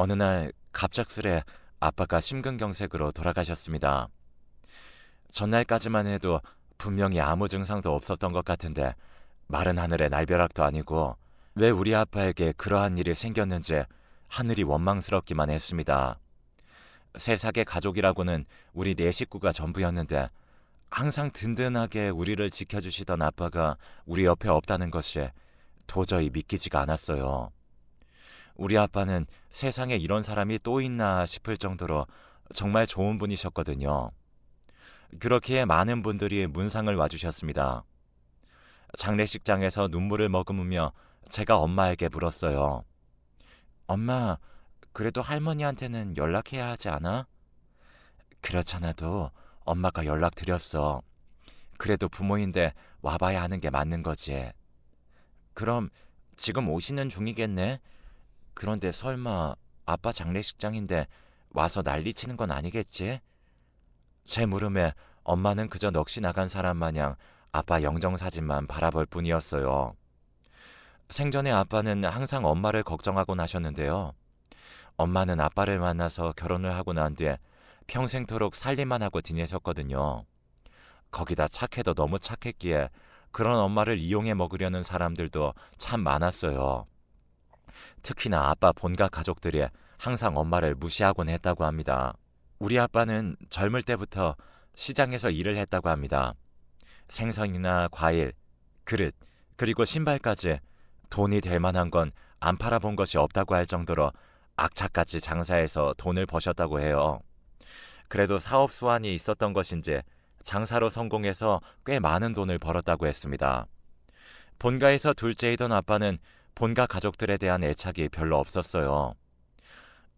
어느 날 갑작스레 아빠가 심근경색으로 돌아가셨습니다. 전날까지만 해도 분명히 아무 증상도 없었던 것 같은데 마른 하늘의 날벼락도 아니고 왜 우리 아빠에게 그러한 일이 생겼는지 하늘이 원망스럽기만 했습니다. 세상의 가족이라고는 우리 네 식구가 전부였는데 항상 든든하게 우리를 지켜주시던 아빠가 우리 옆에 없다는 것이 도저히 믿기지가 않았어요. 우리 아빠는 세상에 이런 사람이 또 있나 싶을 정도로 정말 좋은 분이셨거든요. 그렇기에 많은 분들이 문상을 와주셨습니다. 장례식장에서 눈물을 머금으며 제가 엄마에게 물었어요. 엄마, 그래도 할머니한테는 연락해야 하지 않아? 그렇잖아도 엄마가 연락드렸어. 그래도 부모인데 와봐야 하는 게 맞는 거지. 그럼 지금 오시는 중이겠네? 그런데 설마 아빠 장례식장인데 와서 난리치는 건 아니겠지? 제 물음에 엄마는 그저 넋이 나간 사람 마냥 아빠 영정사진만 바라볼 뿐이었어요. 생전에 아빠는 항상 엄마를 걱정하곤 하셨는데요. 엄마는 아빠를 만나서 결혼을 하고 난 뒤에 평생토록 살림만 하고 지내셨거든요. 거기다 착해도 너무 착했기에 그런 엄마를 이용해 먹으려는 사람들도 참 많았어요. 특히나 아빠 본가 가족들이 항상 엄마를 무시하곤 했다고 합니다. 우리 아빠는 젊을 때부터 시장에서 일을 했다고 합니다. 생선이나 과일, 그릇, 그리고 신발까지 돈이 될 만한 건 안 팔아본 것이 없다고 할 정도로 악착같이 장사해서 돈을 버셨다고 해요. 그래도 사업 수완이 있었던 것인지 장사로 성공해서 꽤 많은 돈을 벌었다고 했습니다. 본가에서 둘째이던 아빠는 본가 가족들에 대한 애착이 별로 없었어요.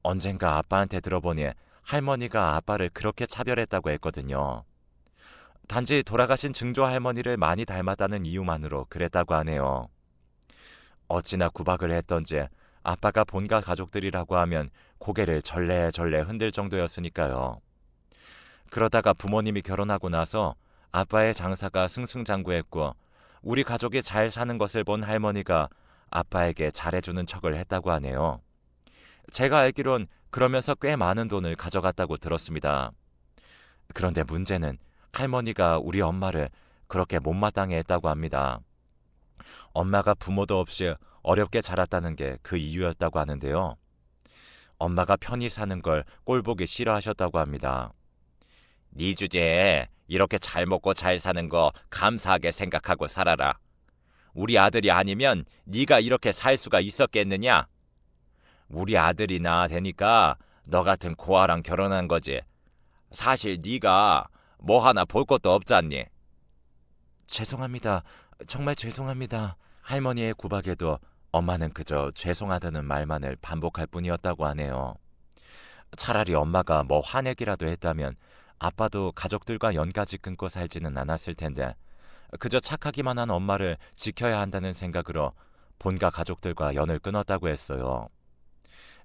언젠가 아빠한테 들어보니 할머니가 아빠를 그렇게 차별했다고 했거든요. 단지 돌아가신 증조 할머니를 많이 닮았다는 이유만으로 그랬다고 하네요. 어찌나 구박을 했던지 아빠가 본가 가족들이라고 하면 고개를 절레절레 흔들 정도였으니까요. 그러다가 부모님이 결혼하고 나서 아빠의 장사가 승승장구했고 우리 가족이 잘 사는 것을 본 할머니가 아빠에게 잘해주는 척을 했다고 하네요. 제가 알기론 그러면서 꽤 많은 돈을 가져갔다고 들었습니다. 그런데 문제는 할머니가 우리 엄마를 그렇게 못마땅해 했다고 합니다. 엄마가 부모도 없이 어렵게 자랐다는 게 그 이유였다고 하는데요. 엄마가 편히 사는 걸 꼴보기 싫어하셨다고 합니다. 네 주제에 이렇게 잘 먹고 잘 사는 거 감사하게 생각하고 살아라. 우리 아들이 아니면 네가 이렇게 살 수가 있었겠느냐? 우리 아들이 낳아대니까 너 같은 고아랑 결혼한 거지. 사실 네가 뭐 하나 볼 것도 없잖니. 죄송합니다. 정말 죄송합니다. 할머니의 구박에도 엄마는 그저 죄송하다는 말만을 반복할 뿐이었다고 하네요. 차라리 엄마가 뭐 화내기라도 했다면 아빠도 가족들과 연까지 끊고 살지는 않았을 텐데 그저 착하기만 한 엄마를 지켜야 한다는 생각으로 본가 가족들과 연을 끊었다고 했어요.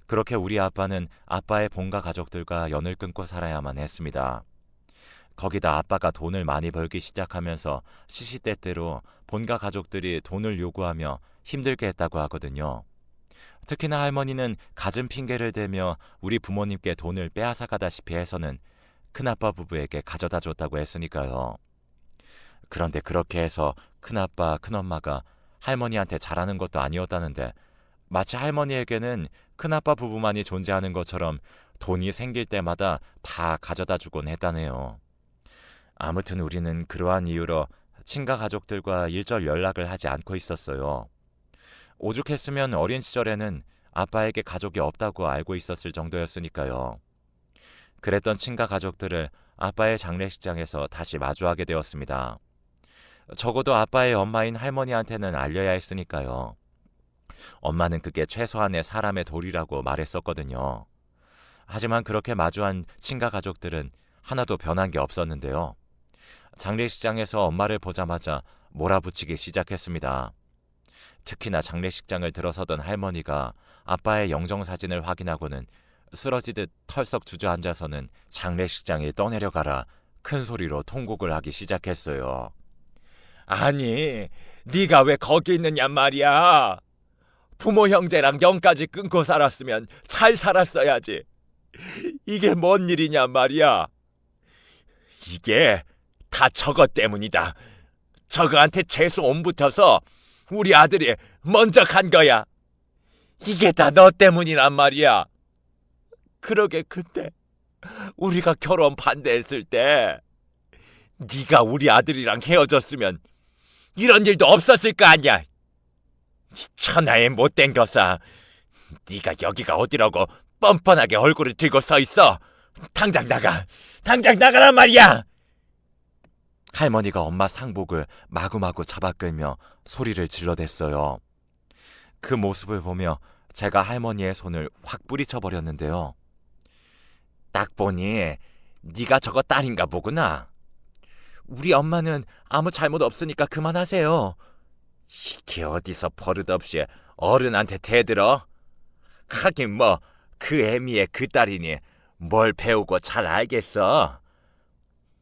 그렇게 우리 아빠는 아빠의 본가 가족들과 연을 끊고 살아야만 했습니다. 거기다 아빠가 돈을 많이 벌기 시작하면서 시시때때로 본가 가족들이 돈을 요구하며 힘들게 했다고 하거든요. 특히나 할머니는 갖은 핑계를 대며 우리 부모님께 돈을 빼앗아가다시피 해서는 큰아빠 부부에게 가져다 줬다고 했으니까요. 그런데 그렇게 해서 큰아빠, 큰엄마가 할머니한테 잘하는 것도 아니었다는데 마치 할머니에게는 큰아빠 부부만이 존재하는 것처럼 돈이 생길 때마다 다 가져다 주곤 했다네요. 아무튼 우리는 그러한 이유로 친가 가족들과 일절 연락을 하지 않고 있었어요. 오죽했으면 어린 시절에는 아빠에게 가족이 없다고 알고 있었을 정도였으니까요. 그랬던 친가 가족들을 아빠의 장례식장에서 다시 마주하게 되었습니다. 적어도 아빠의 엄마인 할머니한테는 알려야 했으니까요. 엄마는 그게 최소한의 사람의 도리라고 말했었거든요. 하지만 그렇게 마주한 친가 가족들은 하나도 변한 게 없었는데요. 장례식장에서 엄마를 보자마자 몰아붙이기 시작했습니다. 특히나 장례식장을 들어서던 할머니가 아빠의 영정사진을 확인하고는 쓰러지듯 털썩 주저앉아서는 장례식장에 떠내려가라 큰 소리로 통곡을 하기 시작했어요. 아니, 네가 왜 거기 있느냐 말이야. 부모 형제랑 영까지 끊고 살았으면 잘 살았어야지. 이게 뭔 일이냐 말이야. 이게 다 저것 때문이다. 저거한테 재수 온 붙어서 우리 아들이 먼저 간 거야. 이게 다 너 때문이란 말이야. 그러게 그때 우리가 결혼 반대했을 때 네가 우리 아들이랑 헤어졌으면 이런 일도 없었을 거 아니야. 이 천하의 못된 것아. 네가 여기가 어디라고 뻔뻔하게 얼굴을 들고 서 있어. 당장 나가. 당장 나가란 말이야. 할머니가 엄마 상복을 마구마구 잡아 끌며 소리를 질러댔어요. 그 모습을 보며 제가 할머니의 손을 확 뿌리쳐 버렸는데요. 딱 보니 네가 저거 딸인가 보구나. 우리 엄마는 아무 잘못 없으니까 그만하세요. 이게 어디서 버릇없이 어른한테 대들어? 하긴 뭐 그 애미의 그 딸이니 뭘 배우고 잘 알겠어.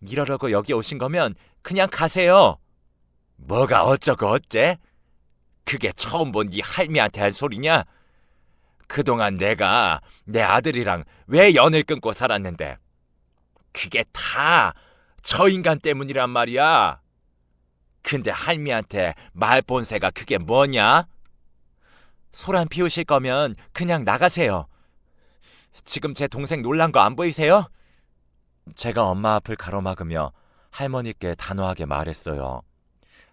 이러려고 여기 오신 거면 그냥 가세요. 뭐가 어쩌고 어째? 그게 처음 본 네 할미한테 할 소리냐? 그동안 내가 내 아들이랑 왜 연을 끊고 살았는데 그게 다 저 인간 때문이란 말이야. 근데 할미한테 말본새가 그게 뭐냐? 소란 피우실 거면 그냥 나가세요. 지금 제 동생 놀란 거 안 보이세요? 제가 엄마 앞을 가로막으며 할머니께 단호하게 말했어요.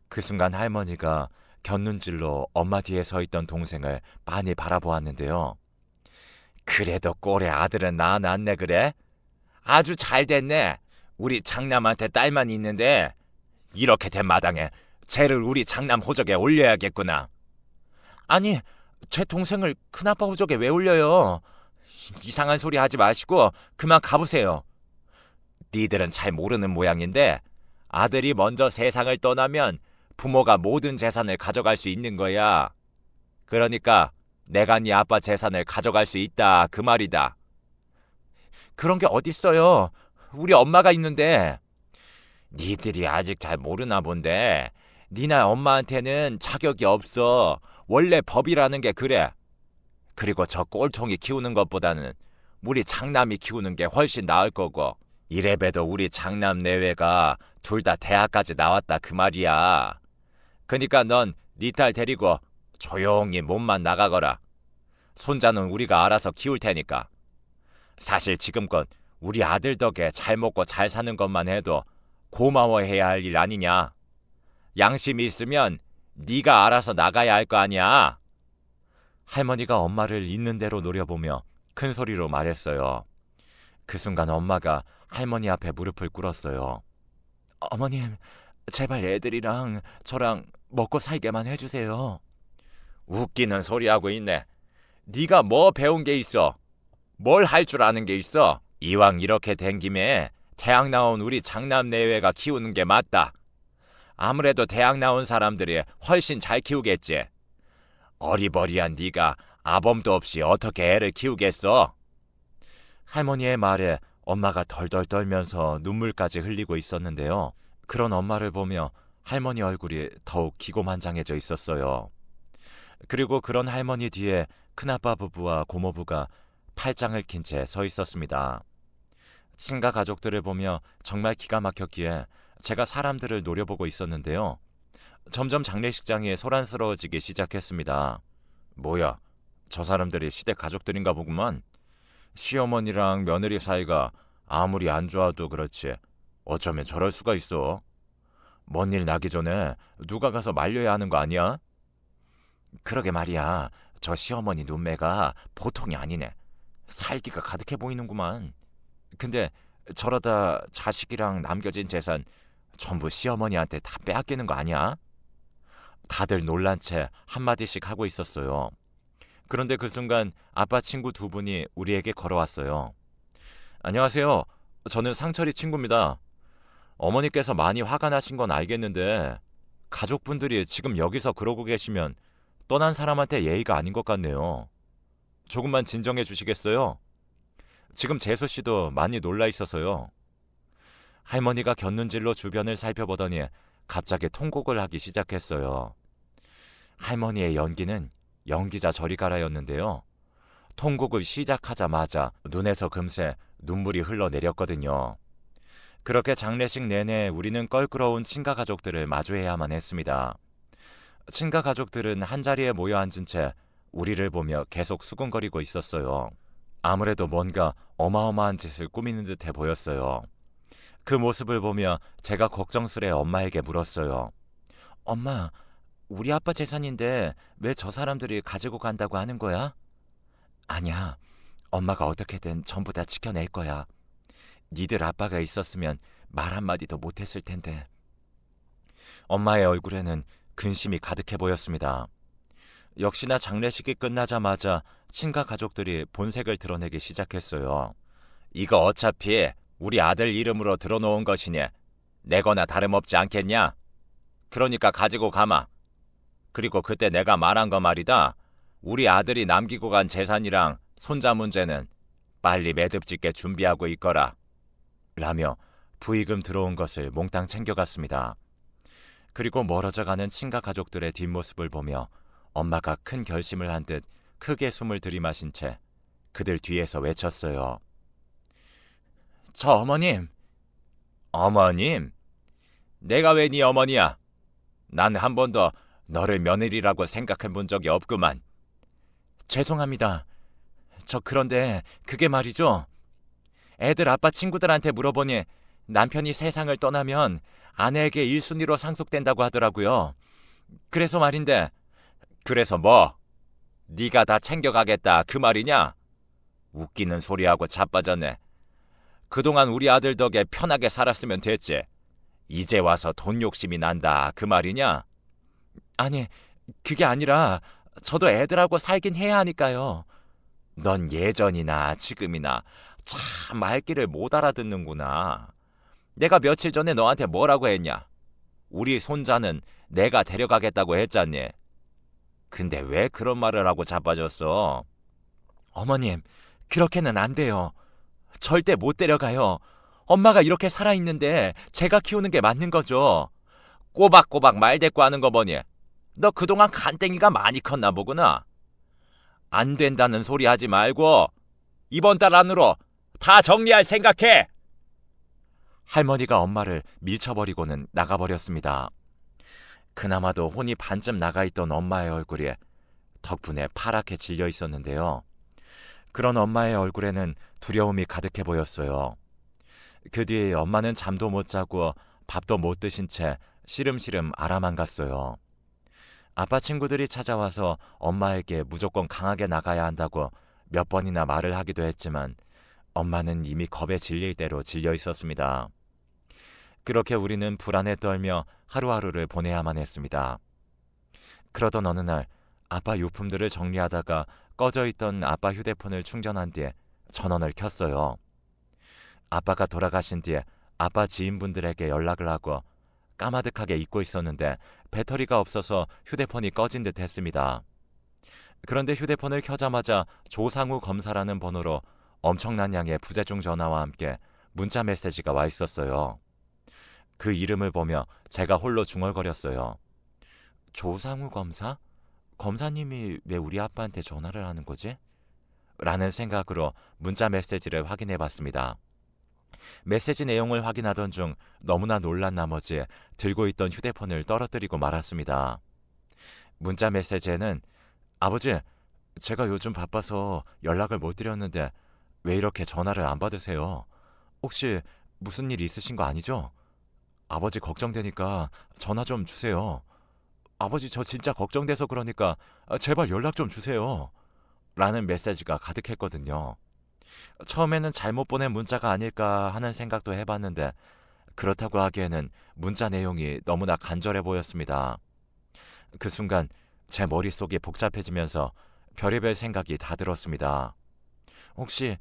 그 순간 할머니가 곁눈질로 엄마 뒤에 서 있던 동생을 빤히 바라보았는데요. 그래도 꼴의 아들은 낳았네 그래? 아주 잘 됐네. 우리 장남한테 딸만 있는데 이렇게 된 마당에 쟤를 우리 장남 호적에 올려야겠구나. 아니, 제 동생을 큰아빠 호적에 왜 올려요? 이상한 소리 하지 마시고 그만 가보세요. 니들은 잘 모르는 모양인데 아들이 먼저 세상을 떠나면 부모가 모든 재산을 가져갈 수 있는 거야. 그러니까 내가 네 아빠 재산을 가져갈 수 있다 그 말이다. 그런 게 어딨어요. 우리 엄마가 있는데. 니들이 아직 잘 모르나 본데 니나 엄마한테는 자격이 없어. 원래 법이라는 게 그래. 그리고 저 꼴통이 키우는 것보다는 우리 장남이 키우는 게 훨씬 나을 거고 이래봬도 우리 장남 내외가 둘 다 대학까지 나왔다 그 말이야. 그니까 넌 네 딸 데리고 조용히 몸만 나가거라. 손자는 우리가 알아서 키울 테니까. 사실 지금껏 우리 아들 덕에 잘 먹고 잘 사는 것만 해도 고마워해야 할 일 아니냐. 양심이 있으면 네가 알아서 나가야 할 거 아니야. 할머니가 엄마를 있는 대로 노려보며 큰 소리로 말했어요. 그 순간 엄마가 할머니 앞에 무릎을 꿇었어요. 어머님, 제발 애들이랑 저랑 먹고 살게만 해주세요. 웃기는 소리하고 있네. 네가 뭐 배운 게 있어? 뭘 할 줄 아는 게 있어? 이왕 이렇게 된 김에 대학 나온 우리 장남 내외가 키우는 게 맞다. 아무래도 대학 나온 사람들이 훨씬 잘 키우겠지. 어리버리한 네가 아범도 없이 어떻게 애를 키우겠어? 할머니의 말에 엄마가 덜덜 떨면서 눈물까지 흘리고 있었는데요. 그런 엄마를 보며 할머니 얼굴이 더욱 기고만장해져 있었어요. 그리고 그런 할머니 뒤에 큰아빠 부부와 고모부가 팔짱을 낀 채 서 있었습니다. 친가 가족들을 보며 정말 기가 막혔기에 제가 사람들을 노려보고 있었는데요. 점점 장례식장이 소란스러워지기 시작했습니다. 뭐야, 저 사람들이 시댁 가족들인가 보구만. 시어머니랑 며느리 사이가 아무리 안 좋아도 그렇지 어쩌면 저럴 수가 있어. 뭔 일 나기 전에 누가 가서 말려야 하는 거 아니야? 그러게 말이야. 저 시어머니 눈매가 보통이 아니네. 살기가 가득해 보이는구만. 근데 저러다 자식이랑 남겨진 재산 전부 시어머니한테 다 빼앗기는 거 아니야? 다들 놀란 채 한마디씩 하고 있었어요. 그런데 그 순간 아빠 친구 두 분이 우리에게 걸어왔어요. 안녕하세요. 저는 상철이 친구입니다. 어머니께서 많이 화가 나신 건 알겠는데 가족분들이 지금 여기서 그러고 계시면 떠난 사람한테 예의가 아닌 것 같네요. 조금만 진정해 주시겠어요? 지금 재수 씨도 많이 놀라 있어서요. 할머니가 곁눈질로 주변을 살펴보더니 갑자기 통곡을 하기 시작했어요. 할머니의 연기는 연기자 저리 가라였는데요. 통곡을 시작하자마자 눈에서 금세 눈물이 흘러내렸거든요. 그렇게 장례식 내내 우리는 껄끄러운 친가 가족들을 마주해야만 했습니다. 친가 가족들은 한자리에 모여 앉은 채 우리를 보며 계속 수군거리고 있었어요. 아무래도 뭔가 어마어마한 짓을 꾸미는 듯해 보였어요. 그 모습을 보며 제가 걱정스레 엄마에게 물었어요. 엄마, 우리 아빠 재산인데 왜 저 사람들이 가지고 간다고 하는 거야? 아니야. 엄마가 어떻게든 전부 다 지켜낼 거야. 니들 아빠가 있었으면 말 한마디도 못했을 텐데. 엄마의 얼굴에는 근심이 가득해 보였습니다. 역시나 장례식이 끝나자마자 친가 가족들이 본색을 드러내기 시작했어요. 이거 어차피 우리 아들 이름으로 들어놓은 것이니 내거나 다름없지 않겠냐? 그러니까 가지고 가마. 그리고 그때 내가 말한 거 말이다. 우리 아들이 남기고 간 재산이랑 손자 문제는 빨리 매듭짓게 준비하고 있거라. 라며 부의금 들어온 것을 몽땅 챙겨갔습니다. 그리고 멀어져가는 친가 가족들의 뒷모습을 보며 엄마가 큰 결심을 한 듯 크게 숨을 들이마신 채 그들 뒤에서 외쳤어요. 저 어머님! 어머님? 내가 왜 네 어머니야? 난 한 번도 너를 며느리라고 생각해 본 적이 없구만. 죄송합니다. 저 그런데 그게 말이죠. 애들 아빠 친구들한테 물어보니 남편이 세상을 떠나면 아내에게 1순위로 상속된다고 하더라고요. 그래서 말인데. 그래서 뭐? 네가 다 챙겨가겠다 그 말이냐? 웃기는 소리하고 자빠졌네. 그동안 우리 아들 덕에 편하게 살았으면 됐지. 이제 와서 돈 욕심이 난다 그 말이냐? 아니, 그게 아니라 저도 애들하고 살긴 해야 하니까요. 넌 예전이나 지금이나 참 말귀를 못 알아듣는구나. 내가 며칠 전에 너한테 뭐라고 했냐? 우리 손자는 내가 데려가겠다고 했잖니. 근데 왜 그런 말을 하고 자빠졌어? 어머님, 그렇게는 안 돼요. 절대 못 데려가요. 엄마가 이렇게 살아있는데 제가 키우는 게 맞는 거죠. 꼬박꼬박 말대꾸 하는 거 보니 너 그동안 간땡이가 많이 컸나 보구나. 안 된다는 소리 하지 말고 이번 달 안으로 다 정리할 생각해. 할머니가 엄마를 밀쳐버리고는 나가버렸습니다. 그나마도 혼이 반쯤 나가있던 엄마의 얼굴이 덕분에 파랗게 질려 있었는데요. 그런 엄마의 얼굴에는 두려움이 가득해 보였어요. 그 뒤 엄마는 잠도 못 자고 밥도 못 드신 채 시름시름 알아만 갔어요. 아빠 친구들이 찾아와서 엄마에게 무조건 강하게 나가야 한다고 몇 번이나 말을 하기도 했지만 엄마는 이미 겁에 질릴 대로 질려 있었습니다. 그렇게 우리는 불안에 떨며 하루하루를 보내야만 했습니다. 그러던 어느 날 아빠 유품들을 정리하다가 꺼져 있던 아빠 휴대폰을 충전한 뒤에 전원을 켰어요. 아빠가 돌아가신 뒤에 아빠 지인분들에게 연락을 하고 까마득하게 잊고 있었는데 배터리가 없어서 휴대폰이 꺼진 듯 했습니다. 그런데 휴대폰을 켜자마자 조상우 검사라는 번호로 엄청난 양의 부재중 전화와 함께 문자 메시지가 와 있었어요. 그 이름을 보며 제가 홀로 중얼거렸어요. 조상우 검사? 검사님이 왜 우리 아빠한테 전화를 하는 거지? 라는 생각으로 문자 메시지를 확인해 봤습니다. 메시지 내용을 확인하던 중 너무나 놀란 나머지 들고 있던 휴대폰을 떨어뜨리고 말았습니다. 문자 메시지에는 아버지, 제가 요즘 바빠서 연락을 못 드렸는데 왜 이렇게 전화를 안 받으세요? 혹시 무슨 일 있으신 거 아니죠? 아버지 걱정되니까 전화 좀 주세요. 아버지 저 진짜 걱정돼서 그러니까 제발 연락 좀 주세요. 라는 메시지가 가득했거든요. 처음에는 잘못 보낸 문자가 아닐까 하는 생각도 해봤는데 그렇다고 하기에는 문자 내용이 너무나 간절해 보였습니다. 그 순간 제 머릿속이 복잡해지면서 별의별 생각이 다 들었습니다. 혹시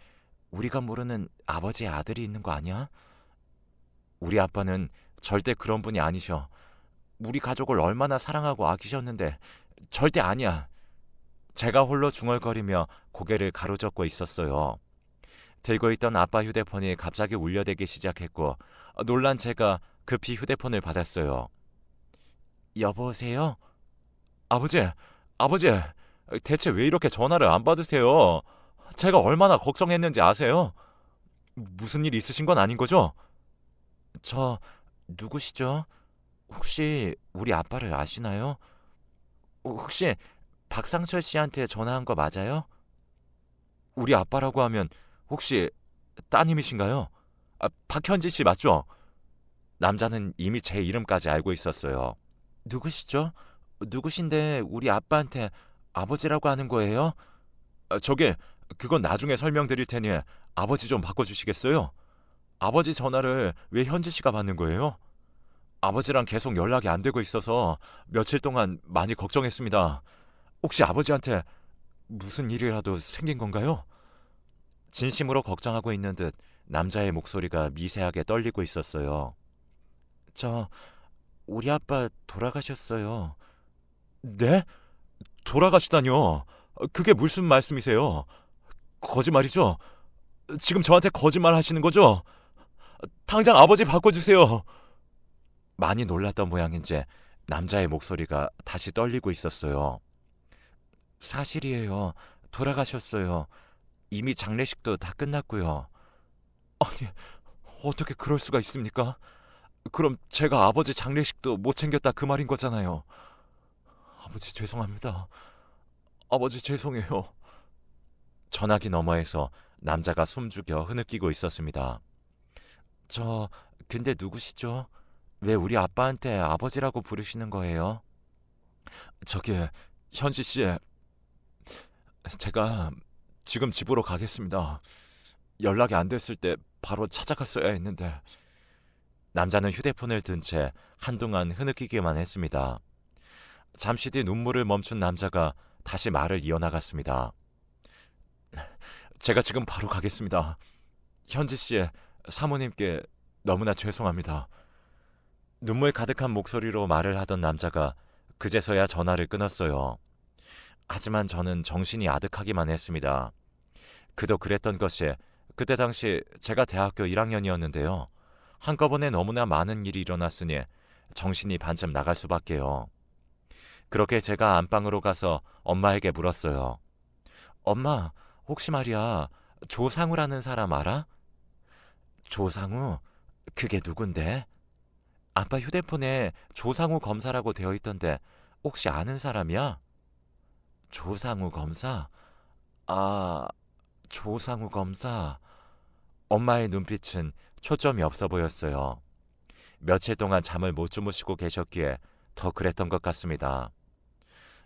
우리가 모르는 아버지의 아들이 있는 거 아니야? 우리 아빠는 절대 그런 분이 아니셔. 우리 가족을 얼마나 사랑하고 아끼셨는데 절대 아니야. 제가 홀로 중얼거리며 고개를 가로젓고 있었어요. 들고 있던 아빠 휴대폰이 갑자기 울려대기 시작했고 놀란 제가 급히 휴대폰을 받았어요. 여보세요? 아버지, 대체 왜 이렇게 전화를 안 받으세요? 제가 얼마나 걱정했는지 아세요? 무슨 일 있으신 건 아닌 거죠? 저 누구시죠? 혹시 우리 아빠를 아시나요? 혹시 박상철 씨한테 전화한 거 맞아요? 우리 아빠라고 하면 혹시 따님이신가요? 박현지 씨 맞죠? 남자는 이미 제 이름까지 알고 있었어요. 누구시죠? 누구신데 우리 아빠한테 아버지라고 하는 거예요? 저게 그건 나중에 설명드릴 테니 아버지 좀 바꿔주시겠어요? 아버지 전화를 왜 현지 씨가 받는 거예요? 아버지랑 계속 연락이 안 되고 있어서 며칠 동안 많이 걱정했습니다. 혹시 아버지한테 무슨 일이라도 생긴 건가요? 진심으로 걱정하고 있는 듯 남자의 목소리가 미세하게 떨리고 있었어요. 저 우리 아빠 돌아가셨어요. 네? 돌아가시다뇨? 그게 무슨 말씀이세요? 거짓말이죠? 지금 저한테 거짓말 하시는 거죠? 당장 아버지 바꿔주세요. 많이 놀랐던 모양인지 남자의 목소리가 다시 떨리고 있었어요. 사실이에요. 돌아가셨어요. 이미 장례식도 다 끝났고요. 아니, 어떻게 그럴 수가 있습니까? 그럼 제가 아버지 장례식도 못 챙겼다 그 말인 거잖아요. 아버지 죄송합니다. 아버지 죄송해요. 전화기 너머에서 남자가 숨죽여 흐느끼고 있었습니다. 저 근데 누구시죠? 왜 우리 아빠한테 아버지라고 부르시는 거예요? 저기 현지 씨, 제가 지금 집으로 가겠습니다. 연락이 안 됐을 때 바로 찾아갔어야 했는데. 남자는 휴대폰을 든 채 한동안 흐느끼기만 했습니다. 잠시 뒤 눈물을 멈춘 남자가 다시 말을 이어나갔습니다. 제가 지금 바로 가겠습니다. 현지 씨의 사모님께 너무나 죄송합니다. 눈물 가득한 목소리로 말을 하던 남자가 그제서야 전화를 끊었어요. 하지만 저는 정신이 아득하기만 했습니다. 그도 그랬던 것이 그때 당시 제가 대학교 1학년이었는데요. 한꺼번에 너무나 많은 일이 일어났으니 정신이 반쯤 나갈 수밖에요. 그렇게 제가 안방으로 가서 엄마에게 물었어요. 엄마, 혹시 말이야, 조상우라는 사람 알아? 조상우? 그게 누군데? 아빠 휴대폰에 조상우 검사라고 되어 있던데 혹시 아는 사람이야? 조상우 검사? 아, 조상우 검사. 엄마의 눈빛은 초점이 없어 보였어요. 며칠 동안 잠을 못 주무시고 계셨기에 더 그랬던 것 같습니다.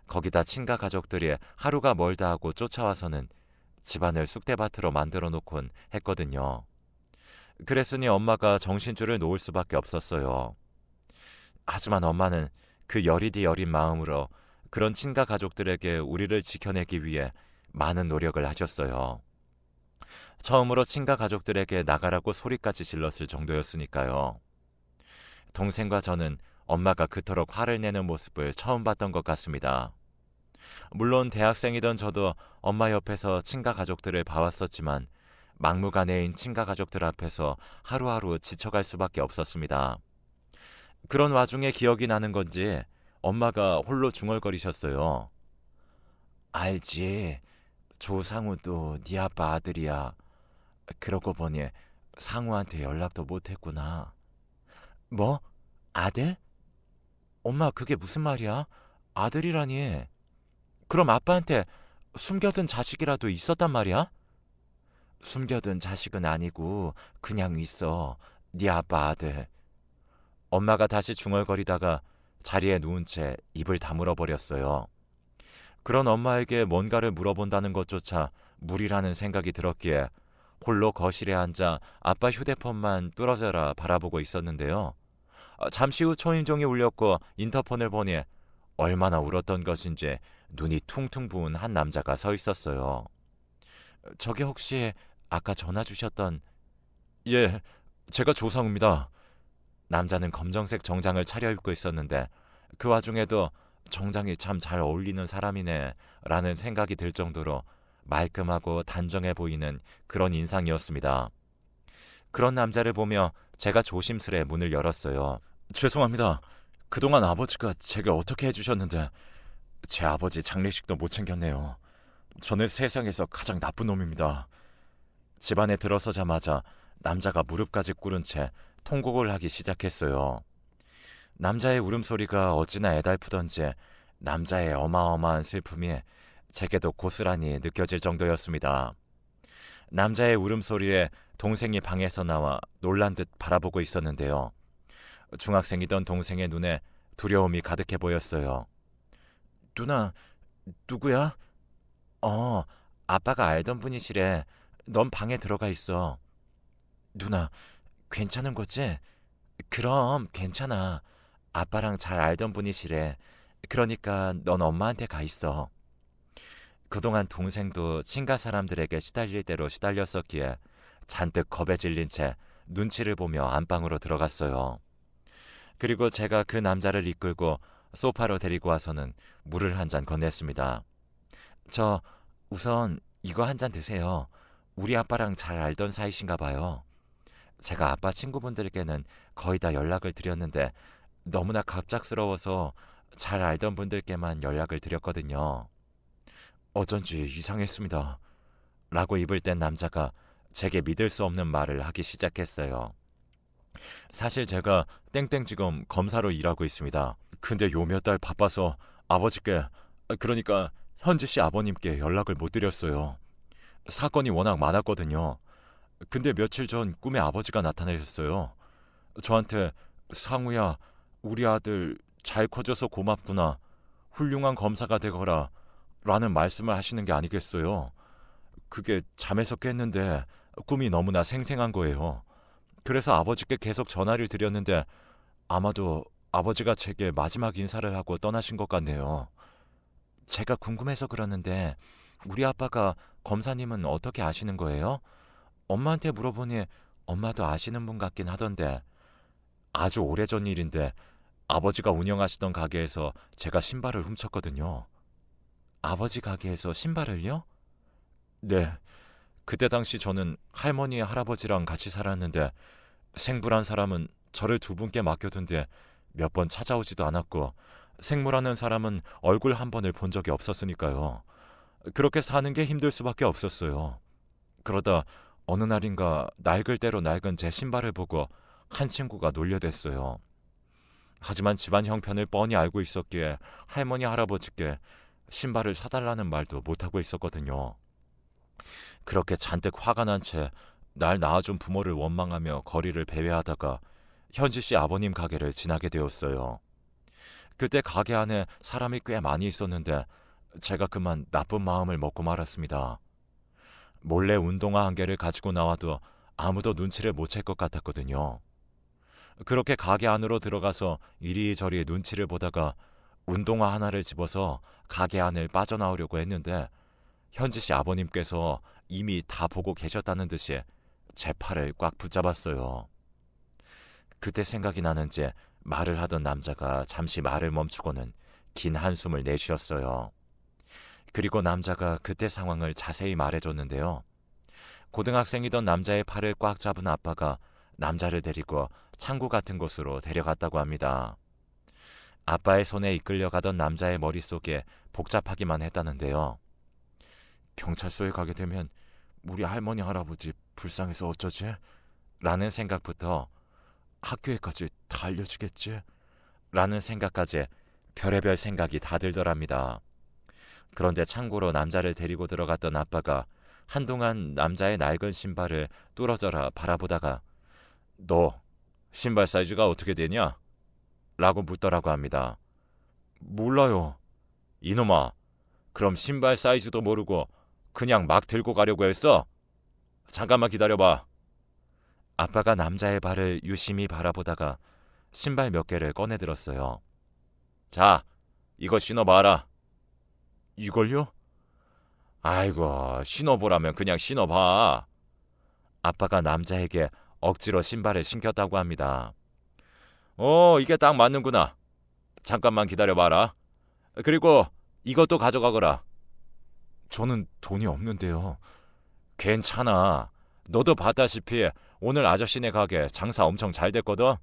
거기다 친가 가족들이 하루가 멀다 하고 쫓아와서는 집안을 쑥대밭으로 만들어 놓곤 했거든요. 그랬으니 엄마가 정신줄을 놓을 수밖에 없었어요. 하지만 엄마는 그 여리디 여린 마음으로 그런 친가 가족들에게 우리를 지켜내기 위해 많은 노력을 하셨어요. 처음으로 친가 가족들에게 나가라고 소리까지 질렀을 정도였으니까요. 동생과 저는 엄마가 그토록 화를 내는 모습을 처음 봤던 것 같습니다. 물론 대학생이던 저도 엄마 옆에서 친가 가족들을 봐왔었지만 막무가내인 친가 가족들 앞에서 하루하루 지쳐갈 수밖에 없었습니다. 그런 와중에 기억이 나는 건지 엄마가 홀로 중얼거리셨어요. 알지. 조상우도 네 아빠 아들이야. 그러고 보니 상우한테 연락도 못했구나. 뭐? 아들? 엄마 그게 무슨 말이야? 아들이라니. 그럼 아빠한테 숨겨둔 자식이라도 있었단 말이야? 숨겨둔 자식은 아니고 그냥 있어. 네 아빠 아들. 엄마가 다시 중얼거리다가 자리에 누운 채 입을 다물어 버렸어요. 그런 엄마에게 뭔가를 물어본다는 것조차 무리라는 생각이 들었기에 홀로 거실에 앉아 아빠 휴대폰만 뚫어져라 바라보고 있었는데요. 잠시 후 초인종이 울렸고 인터폰을 보니 얼마나 울었던 것인지 눈이 퉁퉁 부은 한 남자가 서 있었어요. 저게 혹시 아까 전화 주셨던... 예, 제가 조상우입니다. 남자는 검정색 정장을 차려입고 있었는데 그 와중에도 정장이 참 잘 어울리는 사람이네 라는 생각이 들 정도로 말끔하고 단정해 보이는 그런 인상이었습니다. 그런 남자를 보며 제가 조심스레 문을 열었어요. 죄송합니다. 그동안 아버지가 제게 어떻게 해주셨는데 제 아버지 장례식도 못 챙겼네요. 저는 세상에서 가장 나쁜 놈입니다. 집안에 들어서자마자 남자가 무릎까지 꿇은 채 통곡을 하기 시작했어요. 남자의 울음소리가 어찌나 애달프던지 남자의 어마어마한 슬픔이 제게도 고스란히 느껴질 정도였습니다. 남자의 울음소리에 동생이 방에서 나와 놀란 듯 바라보고 있었는데요. 중학생이던 동생의 눈에 두려움이 가득해 보였어요. 누나, 누구야? 아빠가 알던 분이시래. 넌 방에 들어가 있어. 누나, 괜찮은 거지? 그럼 괜찮아. 아빠랑 잘 알던 분이시래. 그러니까 넌 엄마한테 가 있어. 그동안 동생도 친가 사람들에게 시달릴 대로 시달렸었기에 잔뜩 겁에 질린 채 눈치를 보며 안방으로 들어갔어요. 그리고 제가 그 남자를 이끌고 소파로 데리고 와서는 물을 한 잔 건넸습니다. 저 우선 이거 한 잔 드세요. 우리 아빠랑 잘 알던 사이신가 봐요. 제가 아빠 친구분들께는 거의 다 연락을 드렸는데 너무나 갑작스러워서 잘 알던 분들께만 연락을 드렸거든요. 어쩐지 이상했습니다. 라고 입을 뗀 남자가 제게 믿을 수 없는 말을 하기 시작했어요. 사실 제가 땡땡지검 검사로 일하고 있습니다. 근데 요 몇 달 바빠서 아버지께, 그러니까 현지 씨 아버님께 연락을 못 드렸어요. 사건이 워낙 많았거든요. 근데 며칠 전 꿈에 아버지가 나타나셨어요. 저한테 상우야, 우리 아들 잘 커져서 고맙구나. 훌륭한 검사가 되거라. 라는 말씀을 하시는 게 아니겠어요. 그게 잠에서 깼는데 꿈이 너무나 생생한 거예요. 그래서 아버지께 계속 전화를 드렸는데 아마도 아버지가 제게 마지막 인사를 하고 떠나신 것 같네요. 제가 궁금해서 그러는데 우리 아빠가 검사님은 어떻게 아시는 거예요? 엄마한테 물어보니 엄마도 아시는 분 같긴 하던데. 아주 오래전 일인데 아버지가 운영하시던 가게에서 제가 신발을 훔쳤거든요. 아버지 가게에서 신발을요? 네. 그때 당시 저는 할머니, 할아버지랑 같이 살았는데 생부란 사람은 저를 두 분께 맡겨둔 뒤 몇 번 찾아오지도 않았고 생모라는 사람은 얼굴 한 번을 본 적이 없었으니까요. 그렇게 사는 게 힘들 수밖에 없었어요. 그러다 어느 날인가 낡을 대로 낡은 제 신발을 보고 한 친구가 놀려댔어요. 하지만 집안 형편을 뻔히 알고 있었기에 할머니, 할아버지께 신발을 사달라는 말도 못하고 있었거든요. 그렇게 잔뜩 화가 난 채 날 낳아준 부모를 원망하며 거리를 배회하다가 현지 씨 아버님 가게를 지나게 되었어요. 그때 가게 안에 사람이 꽤 많이 있었는데 제가 그만 나쁜 마음을 먹고 말았습니다. 몰래 운동화 한 개를 가지고 나와도 아무도 눈치를 못 챌 것 같았거든요. 그렇게 가게 안으로 들어가서 이리저리 눈치를 보다가 운동화 하나를 집어서 가게 안을 빠져나오려고 했는데 현지 씨 아버님께서 이미 다 보고 계셨다는 듯이 제 팔을 꽉 붙잡았어요. 그때 생각이 나는지 말을 하던 남자가 잠시 말을 멈추고는 긴 한숨을 내쉬었어요. 그리고 남자가 그때 상황을 자세히 말해줬는데요. 고등학생이던 남자의 팔을 꽉 잡은 아빠가 남자를 데리고 창고 같은 곳으로 데려갔다고 합니다. 아빠의 손에 이끌려가던 남자의 머릿속에 복잡하기만 했다는데요. 경찰서에 가게 되면 우리 할머니, 할아버지 불쌍해서 어쩌지? 라는 생각부터 학교에까지 다 알려지겠지? 라는 생각까지 별의별 생각이 다 들더랍니다. 그런데 창고로 남자를 데리고 들어갔던 아빠가 한동안 남자의 낡은 신발을 뚫어져라 바라보다가 너 신발 사이즈가 어떻게 되냐? 라고 묻더라고 합니다. 몰라요. 이놈아, 그럼 신발 사이즈도 모르고 그냥 막 들고 가려고 했어? 잠깐만 기다려봐. 아빠가 남자의 발을 유심히 바라보다가 신발 몇 개를 꺼내 들었어요. 자, 이거 신어봐라. 이걸요? 아이고, 신어보라면 그냥 신어봐. 아빠가 남자에게 억지로 신발을 신겼다고 합니다. 이게 딱 맞는구나. 잠깐만 기다려봐라. 그리고 이것도 가져가거라. 저는 돈이 없는데요. 괜찮아. 너도 봤다시피 오늘 아저씨네 가게 장사 엄청 잘 됐거든.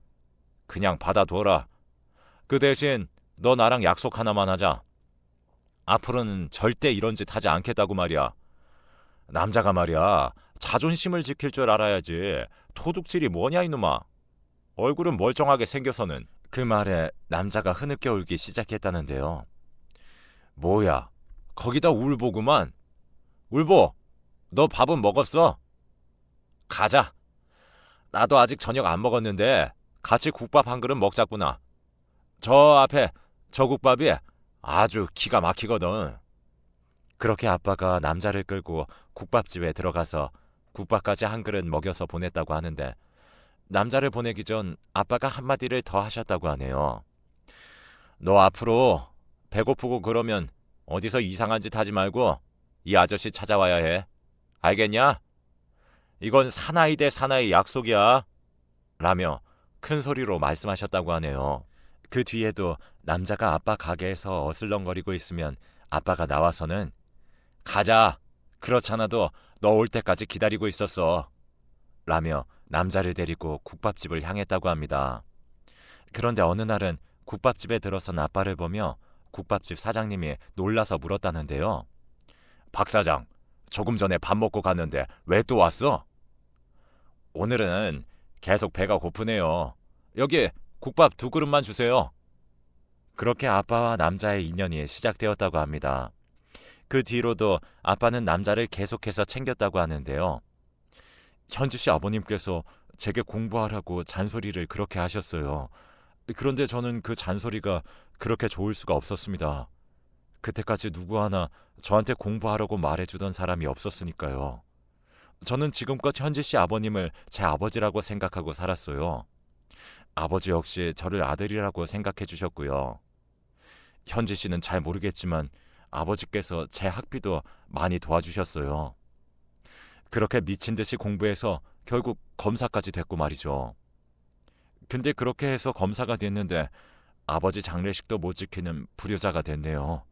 그냥 받아둬라. 그 대신 너 나랑 약속 하나만 하자. 앞으로는 절대 이런 짓 하지 않겠다고 말이야. 남자가 말이야, 자존심을 지킬 줄 알아야지. 도둑질이 뭐냐 이놈아. 얼굴은 멀쩡하게 생겨서는. 그 말에 남자가 흐느껴 울기 시작했다는데요. 뭐야, 거기다 울보구만. 울보, 너 밥은 먹었어? 가자. 나도 아직 저녁 안 먹었는데 같이 국밥 한 그릇 먹자꾸나. 저 앞에 저 국밥이 아주 기가 막히거든. 그렇게 아빠가 남자를 끌고 국밥집에 들어가서 국밥까지 한 그릇 먹여서 보냈다고 하는데, 남자를 보내기 전 아빠가 한마디를 더 하셨다고 하네요. 너 앞으로 배고프고 그러면 어디서 이상한 짓 하지 말고 이 아저씨 찾아와야 해. 알겠냐? 이건 사나이 대 사나이 약속이야. 라며 큰 소리로 말씀하셨다고 하네요. 그 뒤에도 남자가 아빠 가게에서 어슬렁거리고 있으면 아빠가 나와서는 가자. 그렇잖아도 너 올 때까지 기다리고 있었어. 라며 남자를 데리고 국밥집을 향했다고 합니다. 그런데 어느 날은 국밥집에 들어선 아빠를 보며 국밥집 사장님이 놀라서 물었다는데요. 박 사장, 조금 전에 밥 먹고 갔는데 왜 또 왔어? 오늘은 계속 배가 고프네요. 여기 국밥 2그릇만 주세요. 그렇게 아빠와 남자의 인연이 시작되었다고 합니다. 그 뒤로도 아빠는 남자를 계속해서 챙겼다고 하는데요. 현주 씨 아버님께서 제게 공부하라고 잔소리를 그렇게 하셨어요. 그런데 저는 그 잔소리가 그렇게 좋을 수가 없었습니다. 그때까지 누구 하나 저한테 공부하라고 말해주던 사람이 없었으니까요. 저는 지금껏 현지 씨 아버님을 제 아버지라고 생각하고 살았어요. 아버지 역시 저를 아들이라고 생각해 주셨고요. 현지 씨는 잘 모르겠지만 아버지께서 제 학비도 많이 도와주셨어요. 그렇게 미친 듯이 공부해서 결국 검사까지 됐고 말이죠. 근데 그렇게 해서 검사가 됐는데 아버지 장례식도 못 지키는 불효자가 됐네요.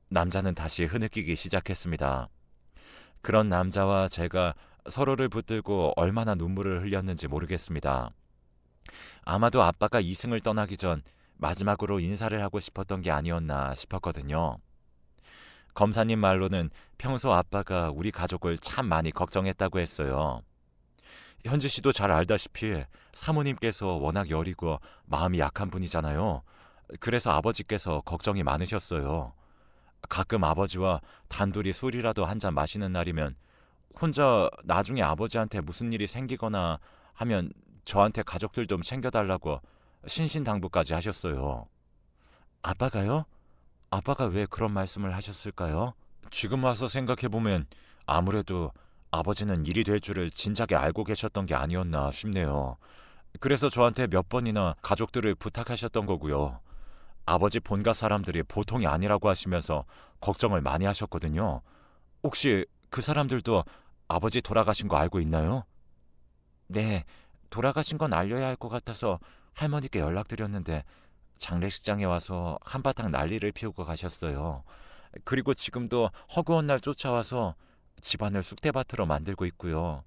남자는 다시 흐느끼기 시작했습니다. 그런 남자와 제가 서로를 붙들고 얼마나 눈물을 흘렸는지 모르겠습니다. 아마도 아빠가 이승을 떠나기 전 마지막으로 인사를 하고 싶었던 게 아니었나 싶었거든요. 검사님 말로는 평소 아빠가 우리 가족을 참 많이 걱정했다고 했어요. 현지 씨도 잘 알다시피 사모님께서 워낙 여리고 마음이 약한 분이잖아요. 그래서 아버지께서 걱정이 많으셨어요. 가끔 아버지와 단둘이 술이라도 한잔 마시는 날이면 혼자 나중에 아버지한테 무슨 일이 생기거나 하면 저한테 가족들 좀 챙겨달라고 신신당부까지 하셨어요. 아빠가요? 아빠가 왜 그런 말씀을 하셨을까요? 지금 와서 생각해보면 아무래도 아버지는 일이 될 줄을 진작에 알고 계셨던 게 아니었나 싶네요. 그래서 저한테 몇 번이나 가족들을 부탁하셨던 거고요. 아버지 본가 사람들이 보통이 아니라고 하시면서 걱정을 많이 하셨거든요. 혹시 그 사람들도 아버지 돌아가신 거 알고 있나요? 네, 돌아가신 건 알려야 할 것 같아서 할머니께 연락드렸는데 장례식장에 와서 한바탕 난리를 피우고 가셨어요. 그리고 지금도 허구한 날 쫓아와서 집안을 쑥대밭으로 만들고 있고요.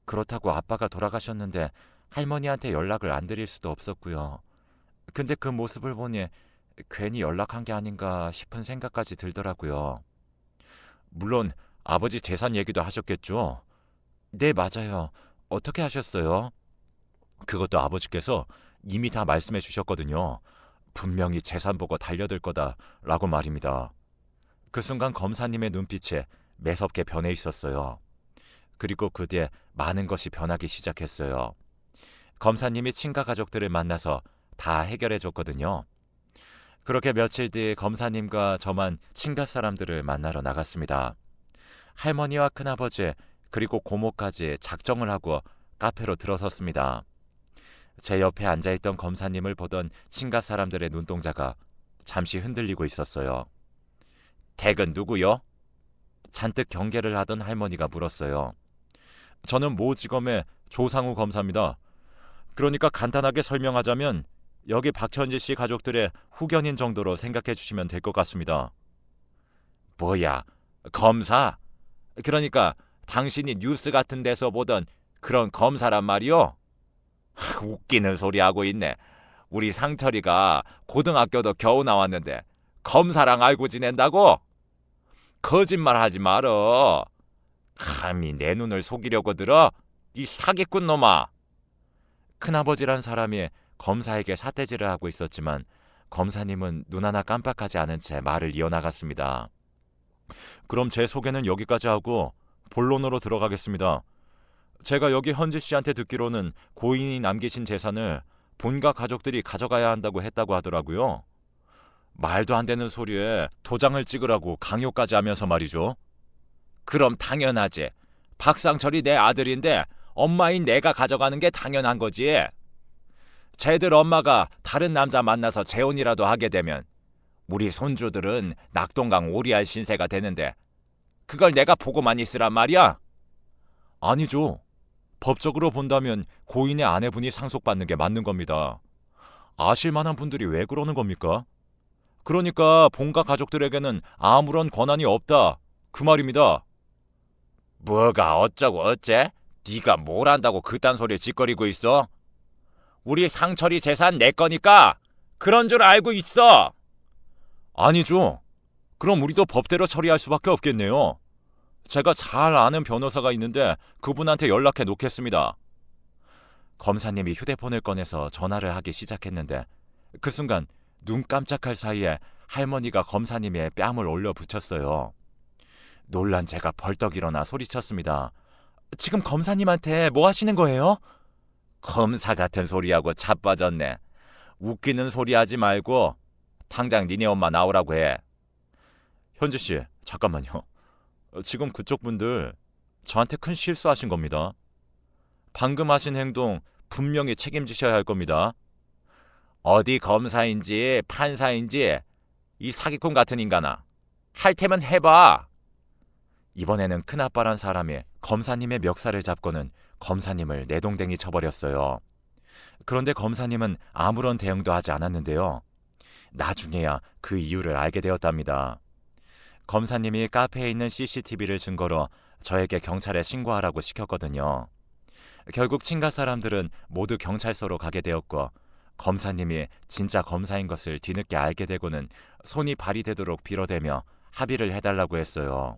그렇다고 아빠가 돌아가셨는데 할머니한테 연락을 안 드릴 수도 없었고요. 근데 그 모습을 보니 괜히 연락한 게 아닌가 싶은 생각까지 들더라고요. 물론 아버지 재산 얘기도 하셨겠죠? 네, 맞아요. 어떻게 하셨어요? 그것도 아버지께서 이미 다 말씀해 주셨거든요. 분명히 재산 보고 달려들 거다라고 말입니다. 그 순간 검사님의 눈빛에 매섭게 변해 있었어요. 그리고 그 뒤에 많은 것이 변하기 시작했어요. 검사님이 친가 가족들을 만나서 다 해결해 줬거든요. 그렇게 며칠 뒤 검사님과 저만 친가 사람들을 만나러 나갔습니다. 할머니와 큰아버지 그리고 고모까지 작정을 하고 카페로 들어섰습니다. 제 옆에 앉아있던 검사님을 보던 친가 사람들의 눈동자가 잠시 흔들리고 있었어요. 댁은 누구요? 잔뜩 경계를 하던 할머니가 물었어요. 저는 모지검의 조상우 검사입니다. 그러니까 간단하게 설명하자면 여기 박현지 씨 가족들의 후견인 정도로 생각해 주시면 될 것 같습니다. 뭐야, 검사? 그러니까 당신이 뉴스 같은 데서 보던 그런 검사란 말이요? 웃기는 소리 하고 있네. 우리 상철이가 고등학교도 겨우 나왔는데 검사랑 알고 지낸다고? 거짓말하지 말어. 감히 내 눈을 속이려고 들어? 이 사기꾼 놈아. 큰아버지란 사람이 검사에게 삿대질을 하고 있었지만 검사님은 눈 하나 깜빡하지 않은 채 말을 이어나갔습니다. 그럼 제 소개는 여기까지 하고 본론으로 들어가겠습니다. 제가 여기 현지 씨한테 듣기로는 고인이 남기신 재산을 본가 가족들이 가져가야 한다고 했다고 하더라고요. 말도 안 되는 소리에 도장을 찍으라고 강요까지 하면서 말이죠. 그럼 당연하지. 박상철이 내 아들인데 엄마인 내가 가져가는 게 당연한 거지. 쟤들 엄마가 다른 남자 만나서 재혼이라도 하게 되면 우리 손주들은 낙동강 오리알 신세가 되는데 그걸 내가 보고만 있으란 말이야? 아니죠. 법적으로 본다면 고인의 아내분이 상속받는 게 맞는 겁니다. 아실 만한 분들이 왜 그러는 겁니까? 그러니까 본가 가족들에게는 아무런 권한이 없다. 그 말입니다. 뭐가 어쩌고 어째? 네가 뭘 안다고 그딴 소리 짓거리고 있어? 우리 상철이 재산 내 거니까 그런 줄 알고 있어. 아니죠. 그럼 우리도 법대로 처리할 수밖에 없겠네요. 제가 잘 아는 변호사가 있는데 그분한테 연락해 놓겠습니다. 검사님이 휴대폰을 꺼내서 전화를 하기 시작했는데 그 순간 눈 깜짝할 사이에 할머니가 검사님의 뺨을 올려 붙였어요. 놀란 제가 벌떡 일어나 소리쳤습니다. 지금 검사님한테 뭐 하시는 거예요? 검사 같은 소리하고 자빠졌네. 웃기는 소리 하지 말고 당장 니네 엄마 나오라고 해. 현주씨, 잠깐만요. 지금 그쪽 분들 저한테 큰 실수하신 겁니다. 방금 하신 행동 분명히 책임지셔야 할 겁니다. 어디 검사인지 판사인지 이 사기꾼 같은 인간아. 할 테면 해봐. 이번에는 큰아빠란 사람이 검사님의 멱살을 잡고는 검사님을 내동댕이 쳐버렸어요. 그런데 검사님은 아무런 대응도 하지 않았는데요. 나중에야 그 이유를 알게 되었답니다. 검사님이 카페에 있는 CCTV를 증거로 저에게 경찰에 신고하라고 시켰거든요. 결국 친가 사람들은 모두 경찰서로 가게 되었고 검사님이 진짜 검사인 것을 뒤늦게 알게 되고는 손이 발이 되도록 빌어대며 합의를 해달라고 했어요.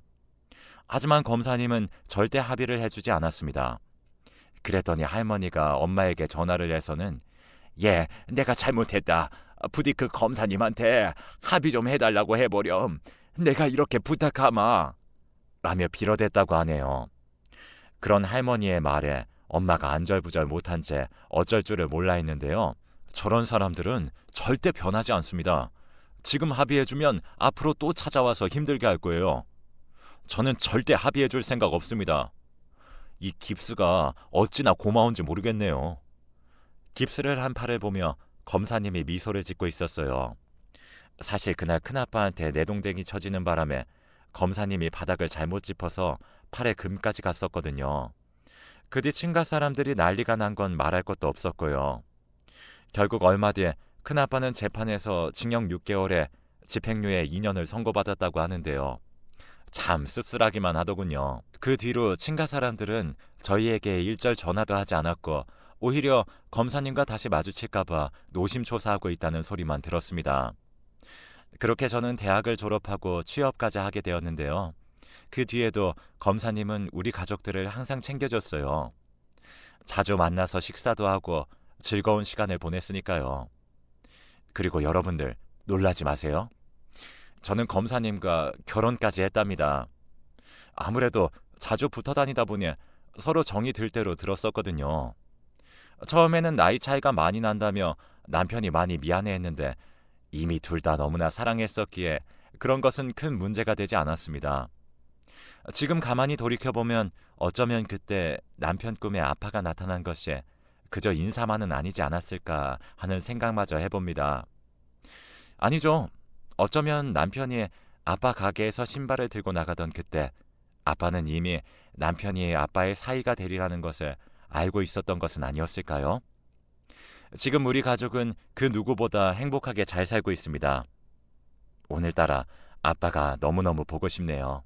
하지만 검사님은 절대 합의를 해주지 않았습니다. 그랬더니 할머니가 엄마에게 전화를 해서는 내가 잘못했다. 부디 그 검사님한테 합의 좀 해달라고 해보렴. 내가 이렇게 부탁하마. 라며 빌어댔다고 하네요. 그런 할머니의 말에 엄마가 안절부절 못한 채 어쩔 줄을 몰라 했는데요. 저런 사람들은 절대 변하지 않습니다. 지금 합의해주면 앞으로 또 찾아와서 힘들게 할 거예요. 저는 절대 합의해줄 생각 없습니다. 이 깁스가 어찌나 고마운지 모르겠네요. 깁스를 한 팔을 보며 검사님이 미소를 짓고 있었어요. 사실 그날 큰아빠한테 내동댕이 쳐지는 바람에 검사님이 바닥을 잘못 짚어서 팔에 금까지 갔었거든요. 그 뒤 친가 사람들이 난리가 난 건 말할 것도 없었고요. 결국 얼마 뒤에 큰아빠는 재판에서 징역 6개월에 집행유예 2년을 선고받았다고 하는데요. 참 씁쓸하기만 하더군요. 그 뒤로 친가 사람들은 저희에게 일절 전화도 하지 않았고 오히려 검사님과 다시 마주칠까봐 노심초사하고 있다는 소리만 들었습니다. 그렇게 저는 대학을 졸업하고 취업까지 하게 되었는데요. 그 뒤에도 검사님은 우리 가족들을 항상 챙겨줬어요. 자주 만나서 식사도 하고 즐거운 시간을 보냈으니까요. 그리고 여러분들 놀라지 마세요. 저는 검사님과 결혼까지 했답니다. 아무래도 자주 붙어 다니다 보니 서로 정이 들 대로 들었었거든요. 처음에는 나이 차이가 많이 난다며 남편이 많이 미안해했는데 이미 둘 다 너무나 사랑했었기에 그런 것은 큰 문제가 되지 않았습니다. 지금 가만히 돌이켜보면 어쩌면 그때 남편 꿈에 아빠가 나타난 것이 그저 인사만은 아니지 않았을까 하는 생각마저 해봅니다. 아니죠. 어쩌면 남편이 아빠 가게에서 신발을 들고 나가던 그때 아빠는 이미 남편이 아빠의 사이가 되리라는 것을 알고 있었던 것은 아니었을까요? 지금 우리 가족은 그 누구보다 행복하게 잘 살고 있습니다. 오늘따라 아빠가 너무너무 보고 싶네요.